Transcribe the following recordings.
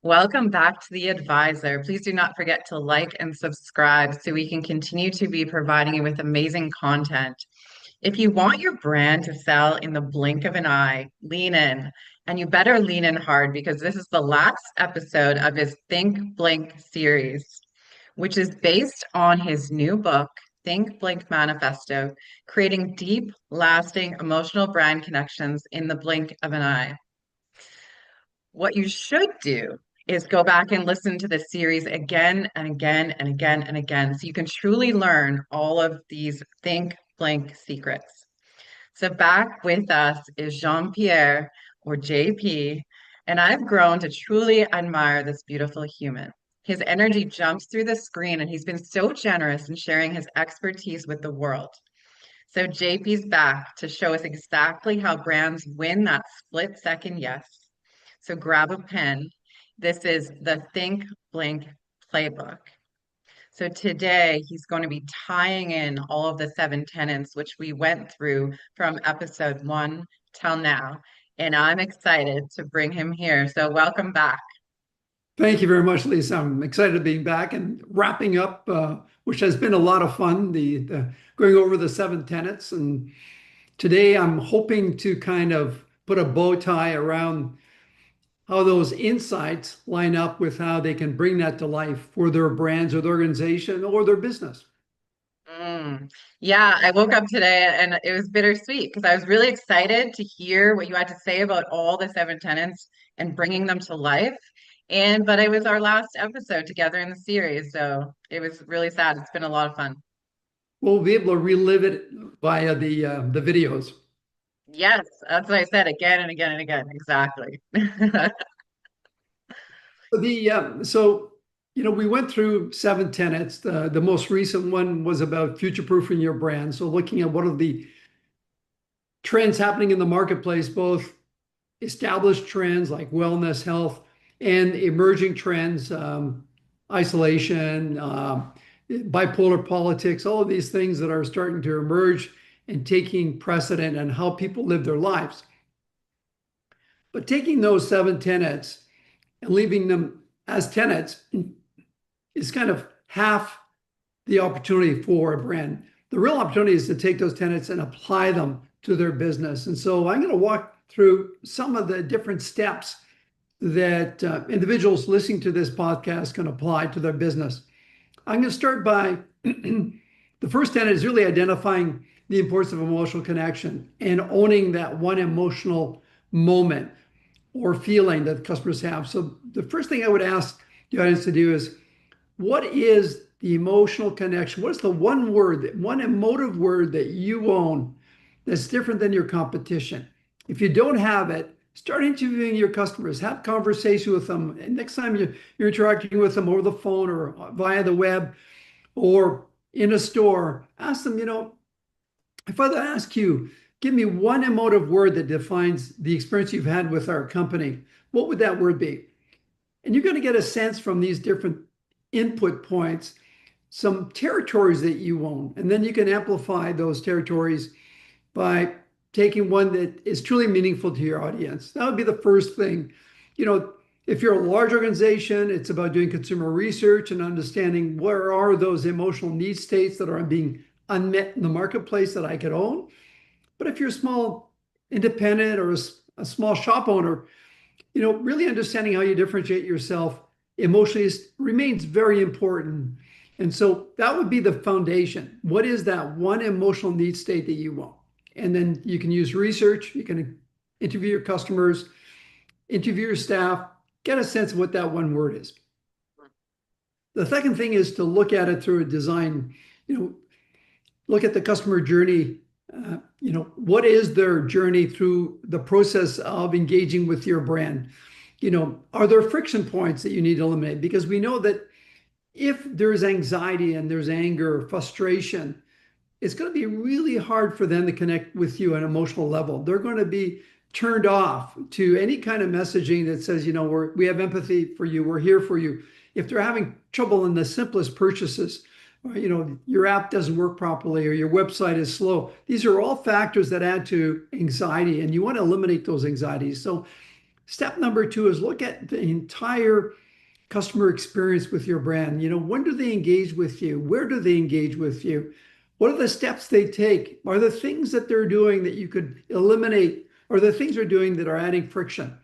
Welcome back to The Advisor. Please do not forget to like and subscribe so we can continue to be providing you with amazing content. If you want your brand to sell in the blink of an eye, lean in. And you better lean in hard because this is the last episode of his Think Blink series, which is based on his new book, Think Blink Manifesto, creating deep, lasting emotional brand connections in the blink of an eye. What you should do is go back and listen to the series again and again and again and again so you can truly learn all of these Think Blank secrets. So, back with us is Jean Pierre or JP, and I've grown to truly admire this beautiful human. His energy jumps through the screen, and he's been so generous in sharing his expertise with the world. So, JP's back to show us exactly how brands win that split second yes. So grab a pen. This is the Think Blink playbook. So today he's going to be tying in all of the seven tenets, which we went through from episode one till now. And I'm excited to bring him here. So welcome back. Thank you very much, Lisa. I'm excited to be back and wrapping up, which has been a lot of fun, the going over the seven tenets. And today I'm hoping to kind of put a bow tie around how those insights line up with how they can bring that to life for their brands or their organization or their business. Yeah, I woke up today and it was bittersweet because I was really excited to hear what you had to say about all the seven tenets and bringing them to life. But it was our last episode together in the series, so it was really sad. It's been a lot of fun. We'll be able to relive it via the videos. Yes, that's what I said again and again and again. Exactly. So we went through seven tenets. The most recent one was about future-proofing your brand. So looking at what are the trends happening in the marketplace, both established trends like wellness, health, and emerging trends, isolation, bipolar politics, all of these things that are starting to emerge and taking precedent on how people live their lives. But taking those seven tenets and leaving them as tenets is kind of half the opportunity for a brand. The real opportunity is to take those tenets and apply them to their business. And so I'm going to walk through some of the different steps that individuals listening to this podcast can apply to their business. I'm going to start by the first tenet is really identifying the importance of emotional connection and owning that one emotional moment or feeling that customers have. So the first thing I would ask the audience to do is, what is the emotional connection? What is the one word, one emotive word that you own that's different than your competition? If you don't have it, start interviewing your customers, have conversation with them. And next time you're interacting with them over the phone or via the web or in a store, ask them, if I ask you, give me one emotive word that defines the experience you've had with our company, what would that word be? And you're going to get a sense from these different input points, some territories that you own. And then you can amplify those territories by taking one that is truly meaningful to your audience. That would be the first thing. If you're a large organization, it's about doing consumer research and understanding where are those emotional need states that are being unmet in the marketplace that I could own. But if you're a small independent or a small shop owner, really understanding how you differentiate yourself emotionally remains very important. And so that would be the foundation. What is that one emotional need state that you want? And then you can use research, you can interview your customers, interview your staff, get a sense of what that one word is. The second thing is to look at it through a design, look at the customer journey. What is their journey through the process of engaging with your brand? Are there friction points that you need to eliminate? Because we know that if there's anxiety and there's anger or frustration, it's going to be really hard for them to connect with you on an emotional level. They're going to be turned off to any kind of messaging that says, we have empathy for you, we're here for you. If they're having trouble in the simplest purchases, your app doesn't work properly or your website is slow. These are all factors that add to anxiety, and you want to eliminate those anxieties. So Step number two is look at the entire customer experience with your brand. When do they engage with you? Where do they engage with you? What are the steps they take? Are there things that they're doing that you could eliminate? Or the things they're doing that are adding friction,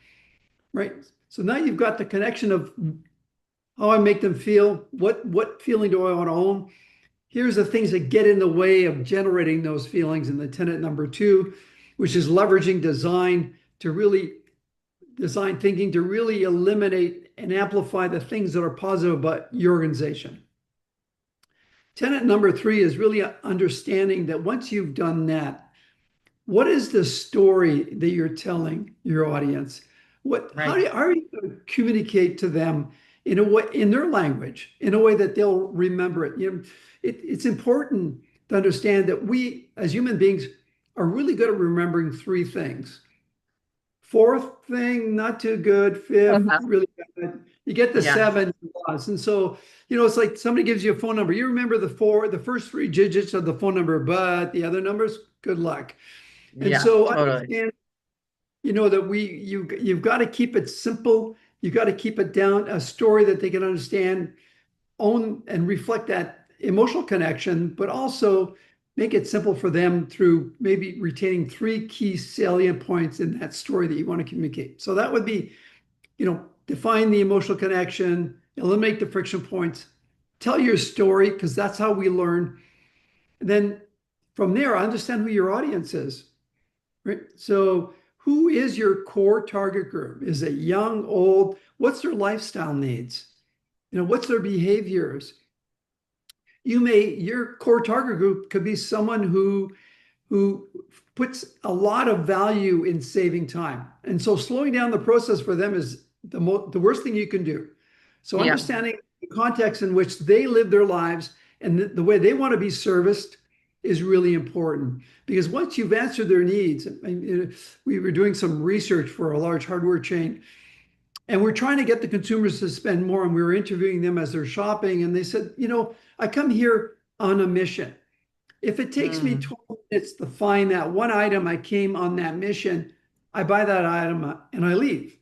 right? So now you've got the connection of how I make them feel. What feeling do I want to own? Here's the things that get in the way of generating those feelings in the tenet number two, which is leveraging design thinking to really eliminate and amplify the things that are positive about your organization. Tenet number three is really understanding that once you've done that, what is the story that you're telling your audience? How Right. are you going to communicate to them in a way, in their language, in a way that they'll remember it? It's important to understand that we, as human beings, are really good at remembering three things. Fourth thing, not too good. Fifth, Uh-huh. really bad. You get the Yes. seven, you lost. And so, it's like somebody gives you a phone number. You remember the first three digits of the phone number, but the other numbers, good luck. And Yeah, so totally. understand, that you've got to keep it simple. You've got to keep it down, a story that they can understand, own and reflect that emotional connection, but also make it simple for them through maybe retaining three key salient points in that story that you want to communicate. So that would be, define the emotional connection, eliminate the friction points, tell your story, because that's how we learn. And then from there, understand who your audience is, right? So who is your core target group? Is it young, old? What's their lifestyle needs? What's their behaviors? Your core target group could be someone who puts a lot of value in saving time. And so slowing down the process for them is the worst thing you can do. So Yeah. understanding the context in which they live their lives and the way they want to be serviced is really important, because once you've answered their needs, we were doing some research for a large hardware chain, and we're trying to get the consumers to spend more, and we were interviewing them as they're shopping, and they said, I come here on a mission. If it takes me Mm. 12 minutes to find that one item I came on that mission, I buy that item and I leave.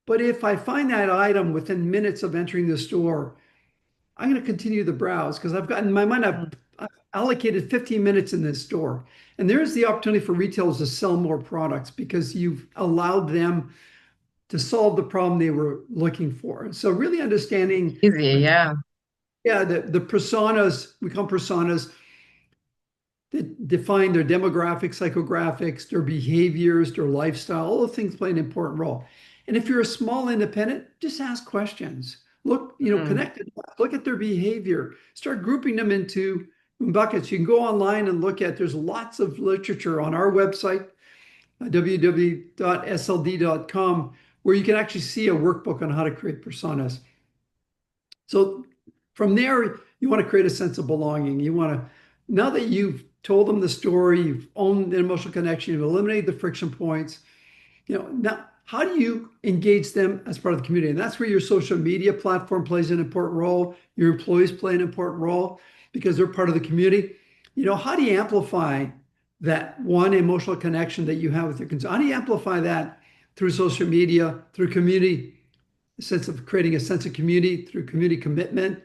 But if I find that item within minutes of entering the store, I'm going to continue the browse, because I've got in my mind, Mm. I've allocated 15 minutes in this store. And there's the opportunity for retailers to sell more products because you've allowed them to solve the problem they were looking for. So really understanding, Easy. Yeah. yeah, the personas, we call them personas, that define their demographics, psychographics, their behaviors, their lifestyle. All those things play an important role. And if you're a small independent, just ask questions. Look, Mm. connect it. Look at their behavior. Start grouping them into buckets. You can go online and look at, there's lots of literature on our website, www.sld.com, where you can actually see a workbook on how to create personas. So from there, you want to create a sense of belonging. Now that you've told them the story, you've owned the emotional connection, you've eliminated the friction points, now how do you engage them as part of the community? And that's where your social media platform plays an important role. Your employees play an important role because they're part of the community. How do you amplify that one emotional connection that you have with your consumers? How do you amplify that through social media, through community, a sense of creating a sense of community through community commitment?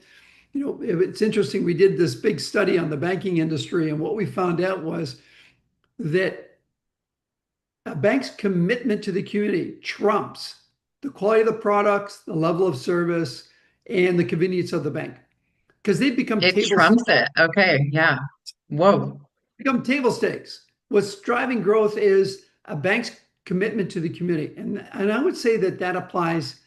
It's interesting. We did this big study on the banking industry, and what we found out was that a bank's commitment to the community trumps the quality of the products, the level of service, and the convenience of the bank, because they've It trumps it. Okay. Yeah. Whoa. become table stakes. What's driving growth is a bank's commitment to the community. And I would say that that applies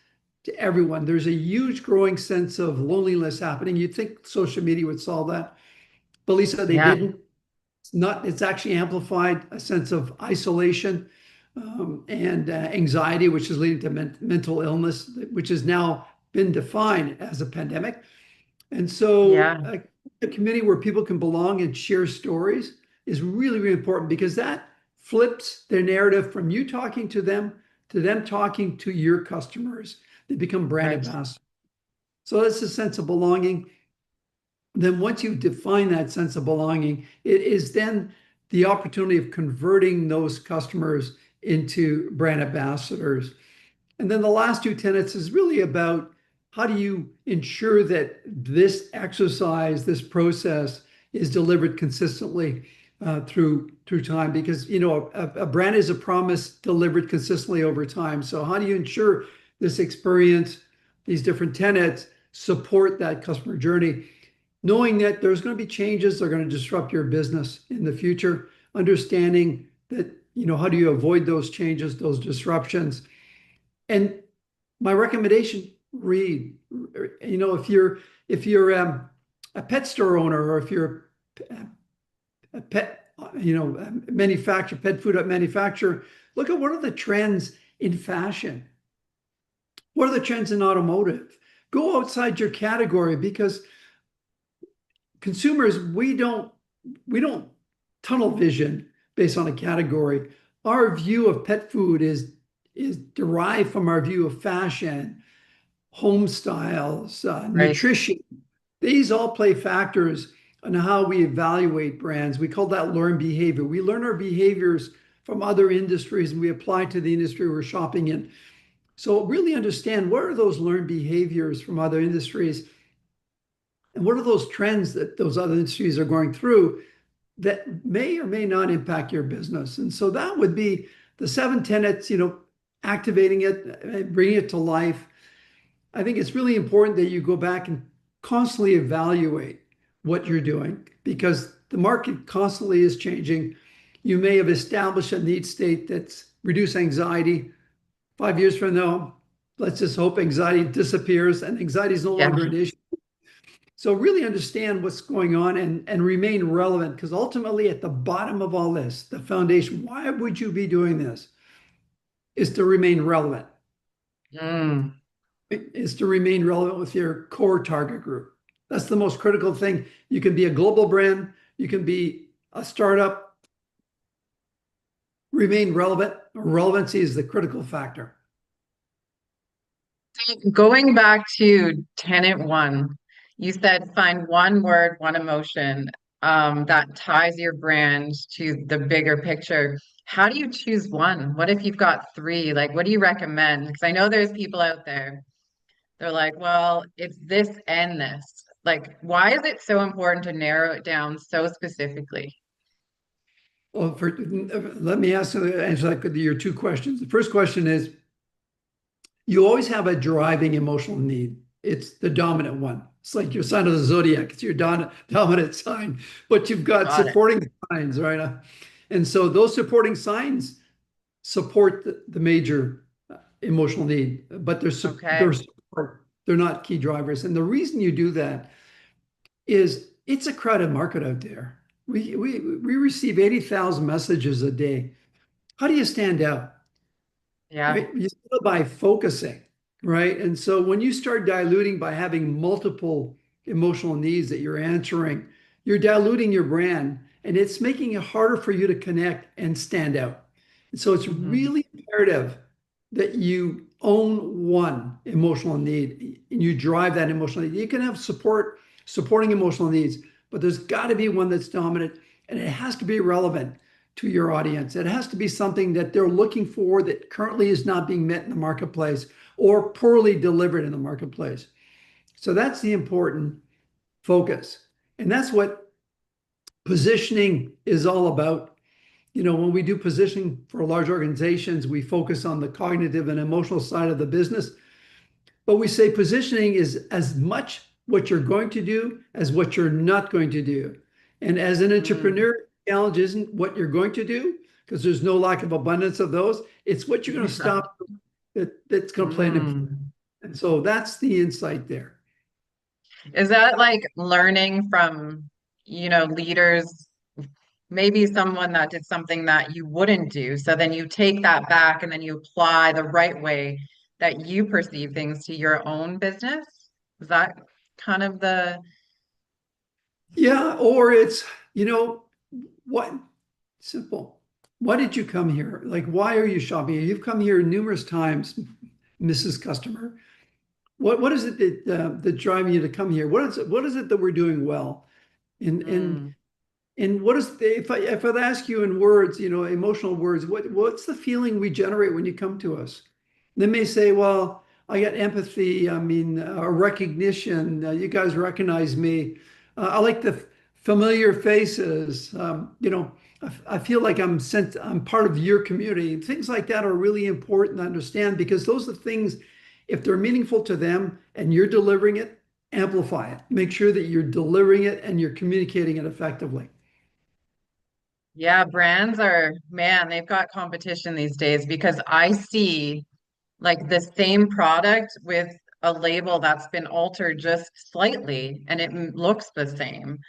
to everyone. There's a huge growing sense of loneliness happening. You'd think social media would solve that, but Lisa, they Yeah. didn't. It's actually amplified a sense of isolation, and anxiety, which is leading to mental illness, which has now been defined as a pandemic. And so Yeah. a community where people can belong and share stories is really, really important, because that flips their narrative from you talking to them talking to your customers. They become brand Right. ambassadors. So that's a sense of belonging. Then once you define that sense of belonging, it is then the opportunity of converting those customers into brand ambassadors. And then the last two tenets is really about how do you ensure that this exercise, this process is delivered consistently through time, because a brand is a promise delivered consistently over time. So how do you ensure this experience, these different tenets support that customer journey, knowing that there's going to be changes that are going to disrupt your business in the future, understanding that, how do you avoid those changes, those disruptions. And my recommendation, read. If you're a pet store owner, or if you're a pet, manufacturer, pet food manufacturer, look at what are the trends in fashion. What are the trends in automotive? Go outside your category, because consumers, we don't tunnel vision based on a category. Our view of pet food is derived from our view of fashion, home styles, Right. nutrition. These all play factors on how we evaluate brands. We call that learned behavior. We learn our behaviors from other industries and we apply to the industry we're shopping in. So really understand, what are those learned behaviors from other industries, and what are those trends that those other industries are going through that may or may not impact your business. And so that would be the seven tenets, activating it, bringing it to life. I think it's really important that you go back and constantly evaluate what you're doing, because the market constantly is changing. You may have established a need state that's reduce anxiety. 5 years from now, let's just hope anxiety disappears and anxiety is no Yeah. longer an issue. So really understand what's going on, and remain relevant, because ultimately at the bottom of all this, the foundation, why would you be doing this, is to remain relevant. Mm. Is to remain relevant with your core target group. That's the most critical thing. You can be a global brand, you can be a startup, remain relevant. Relevancy is the critical factor. Going back to tenet one, you said find one word, one emotion that ties your brand to the bigger picture. How do you choose one? What if you've got three? Like, what do you recommend? Because I know there's people out there, they're like, well, it's this and this. Like, why is it so important to narrow it down so specifically? Well, let me answer your two questions. The first question is, you always have a driving emotional need. It's the dominant one. It's like your sign of the zodiac. It's your dominant sign, but you've got Got it. supporting signs, right? And so those supporting signs support the major emotional need, but Okay. they're not key drivers. And the reason you do that is it's a crowded market out there. We receive 80,000 messages a day. How do you stand out? Yeah. Right? You start by focusing, right? And so when you start diluting by having multiple emotional needs that you're answering, you're diluting your brand, and it's making it harder for you to connect and stand out. And so it's Hmm. really imperative that you own one emotional need and you drive that emotional need. You can have supporting emotional needs, but there's got to be one that's dominant, and it has to be relevant to your audience. It has to be something that they're looking for that currently is not being met in the marketplace or poorly delivered in the marketplace. So that's the important focus. And that's what positioning is all about. When we do positioning for large organizations, we focus on the cognitive and emotional side of the business, but we say positioning is as much what you're going to do as what you're not going to do. And as an Mm. entrepreneur, the challenge isn't what you're going to do, because there's no lack of abundance of those. It's what you're going to Yeah. stop that's going to play an important. Mm. And so that's the insight there. Is that like learning from, leaders, maybe someone that did something that you wouldn't do? So then you take that back and then you apply the right way that you perceive things to your own business? Is that kind of the, Yeah, or it's, you know, what simple. Why did you come here? Like, why are you shopping here? You've come here numerous times, Mrs. Customer. What is it that's driving you to come here? What is it that we're doing well? And and mm, and what is if I ask you in words, emotional words, what's the feeling we generate when you come to us? They may say, well, I got empathy, I mean, recognition. You guys recognize me. I like the familiar faces. I feel like I'm part of your community. Things like that are really important to understand because those are things, if they're meaningful to them and you're delivering it, amplify it. Make sure that you're delivering it and you're communicating it effectively. Yeah, brands are, man, they've got competition these days because I see like the same product with a label that's been altered just slightly and it looks the same.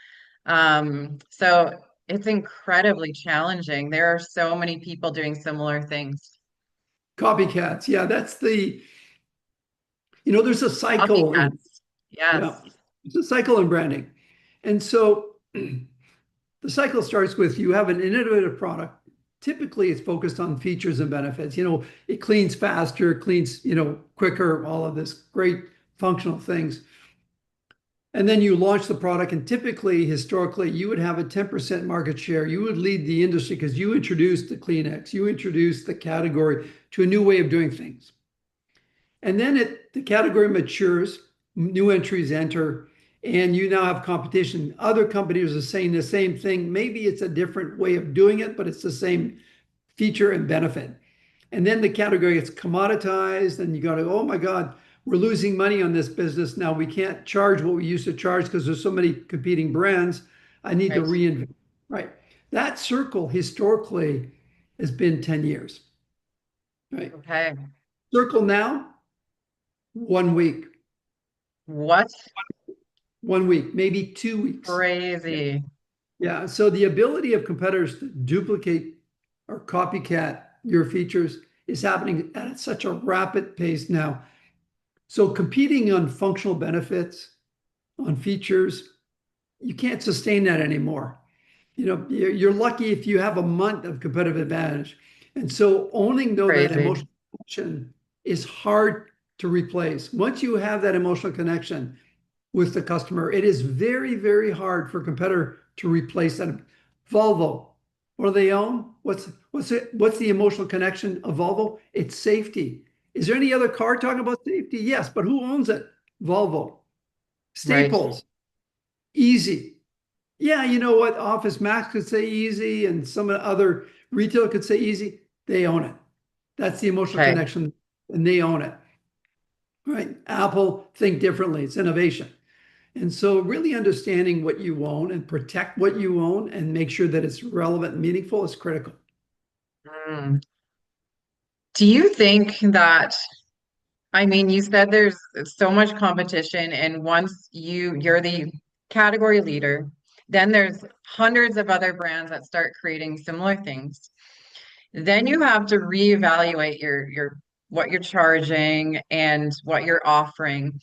So it's incredibly challenging. There are so many people doing similar things. Copycats. Yeah, there's a cycle in, Copycats. Yes. yeah, it's a cycle in branding. And so the cycle starts with you have an innovative product. Typically, it's focused on features and benefits. It cleans faster, cleans, quicker, all of this great functional things. And then you launch the product, and typically, historically, you would have a 10% market share. You would lead the industry because you introduced the Kleenex, you introduced the category to a new way of doing things. And then the category matures, new entries enter, and you now have competition. Other companies are saying the same thing. Maybe it's a different way of doing it, but it's the same feature and benefit. And then the category gets commoditized, and you go to, oh my God, we're losing money on this business. Now we can't charge what we used to charge because there's so many competing brands. I need to Right. reinvent. Right. That circle historically has been 10 years. Right. Okay. Circle now, 1 week. What? 1 week, maybe 2 weeks. Crazy. Yeah. So the ability of competitors to duplicate or copycat your features is happening at such a rapid pace now. So competing on functional benefits, on features, you can't sustain that anymore. You're lucky if you have a month of competitive advantage. And so owning though that Crazy. emotional connection is hard to replace. Once you have that emotional connection, with the customer. It is very, very hard for a competitor to replace that. Volvo, what do they own? What's the emotional connection of Volvo? It's safety. Is there any other car talking about safety? Yes, but who owns it? Volvo. Right. Staples, easy. Yeah, you know what? Office Max could say easy, and some other retail could say easy. They own it. That's the emotional Okay. connection, and they own it. Right? Apple, think differently. It's innovation. And so, really understanding what you own and protect what you own and make sure that it's relevant and meaningful is critical. Mm. Do you think that, I mean, you said there's so much competition, and once you're the category leader, then there's hundreds of other brands that start creating similar things. Then you have to reevaluate your what you're charging and what you're offering.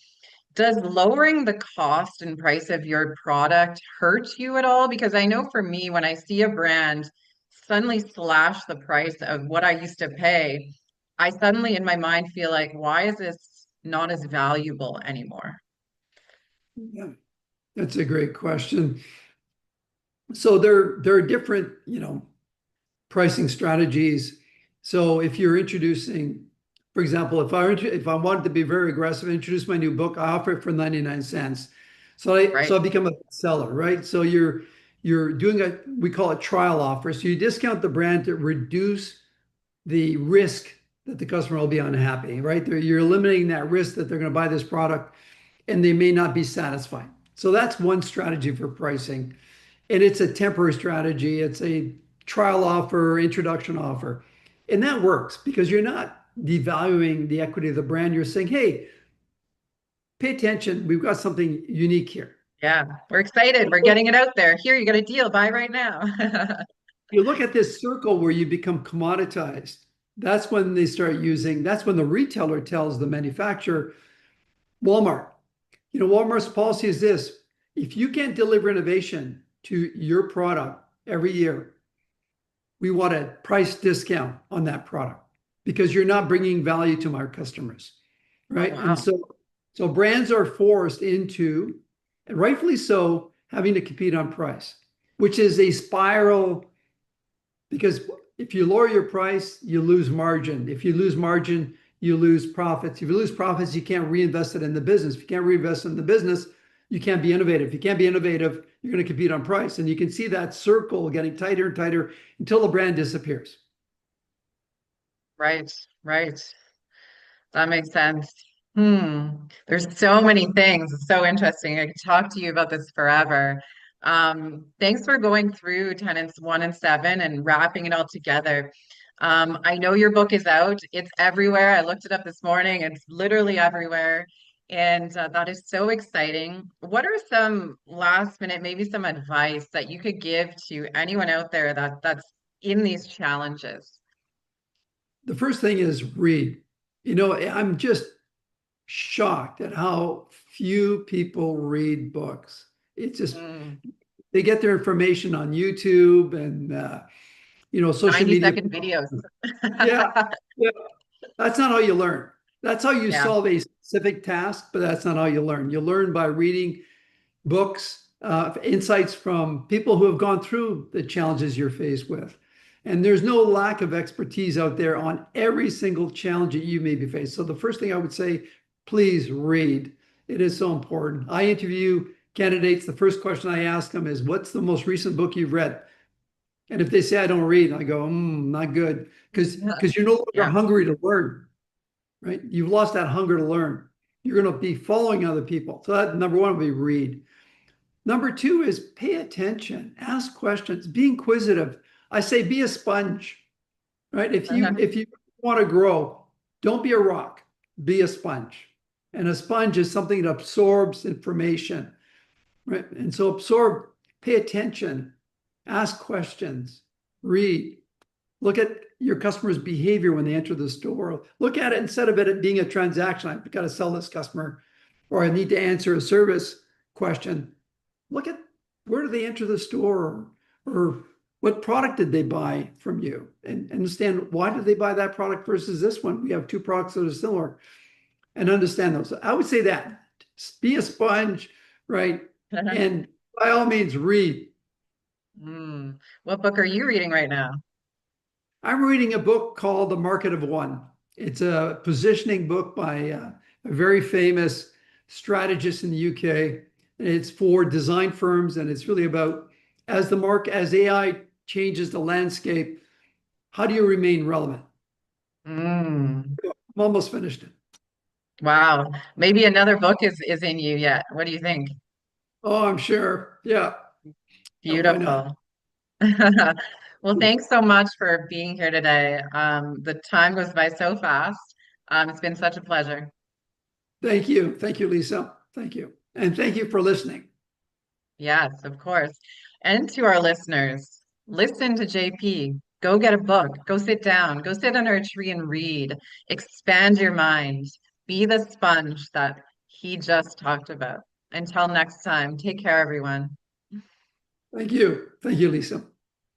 Does lowering the cost and price of your product hurt you at all? Because I know for me, when I see a brand suddenly slash the price of what I used to pay, I suddenly in my mind feel like, why is this not as valuable anymore? Yeah, that's a great question. So there are different, pricing strategies. So if you're introducing, for example, if I wanted to be very aggressive, introduce my new book, I offer it for 99 cents. So I Right, become a seller, right? So you're doing we call it trial offer. So you discount the brand to reduce the risk that the customer will be unhappy, right? You're eliminating that risk that they're going to buy this product and they may not be satisfied. So that's one strategy for pricing. And it's a temporary strategy. It's a trial offer, introduction offer. And that works because you're not devaluing the equity of the brand. You're saying, hey, pay attention. We've got something unique here. yeah, we're excited. We're getting it out there. Here, you got a deal. Buy right now. You look at this circle where you become commoditized. That's when the retailer tells the manufacturer, Walmart, Walmart's policy is this: if you can't deliver innovation to your product every year, we want a price discount on that product because you're not bringing value to our customers, Oh, right? And wow. so brands are forced into, and rightfully so, having to compete on price, which is a spiral because if you lower your price, you lose margin. If you lose margin, you lose profits. If you lose profits, you can't reinvest it in the business. If you can't reinvest in the business, you can't be innovative. If you can't be innovative, you're going to compete on price. And you can see that circle getting tighter and tighter until the brand disappears. Right, right. That makes sense. Hmm. There's so many things. It's so interesting. I could talk to you about this forever. Thanks for going through tenants 1 and 7 and wrapping it all together. I know your book is out. It's everywhere. I looked it up this morning. It's literally everywhere. And that is so exciting. What are some last minute, maybe some advice that you could give to anyone out there that's in these challenges? The first thing is read. I'm just shocked at how few people read books. It's just Mm. they get their information on YouTube and social 90 media. second videos. Yeah, yeah. That's not how you learn. That's how you Yeah. solve a specific task, but that's not how you learn. You learn by reading books, insights from people who have gone through the challenges you're faced with. And there's no lack of expertise out there on every single challenge that you may be faced. So the first thing I would say, please read. It is so important. I interview candidates. The first question I ask them is, what's the most recent book you've read? And if they say I don't read, I go, not good. Because you're no longer Yeah. hungry to learn, right? You've lost that hunger to learn. You're going to be following other people. So that number one would be read. Number two is pay attention, ask questions, be inquisitive. I say be a sponge, right? If you Uh-huh. if you want to grow, don't be a rock, be a sponge. And a sponge is something that absorbs information, right? And so absorb, pay attention, ask questions, read, look at your customer's behavior when they enter the store. Look at it instead of it being a transaction. I've got to sell this customer, or I need to answer a service question. Look at where do they enter the store, or what product did they buy from you, and understand why did they buy that product versus this one. We have two products that are similar, and understand those. I would say that be a sponge, right? And by all means, read. Mm. What book are you reading right now? I'm reading a book called The Market of One. It's a positioning book by a very famous strategist in the UK. It's for design firms, and it's really about as AI changes the landscape, how do you remain relevant? Mm. I'm almost finished it. Wow. Maybe another book is in you yet. What do you think? Oh, I'm sure. Yeah. Yeah, why not? Beautiful. Well, thanks so much for being here today. The time goes by so fast. It's been such a pleasure. Thank you. Thank you, Lisa. Thank you. And thank you for listening. Yes, of course. And to our listeners, listen to JP. Go get a book. Go sit down. Go sit under a tree and read. Expand your mind. Be the sponge that he just talked about. Until next time, take care, everyone. Thank you. Thank you, Lisa.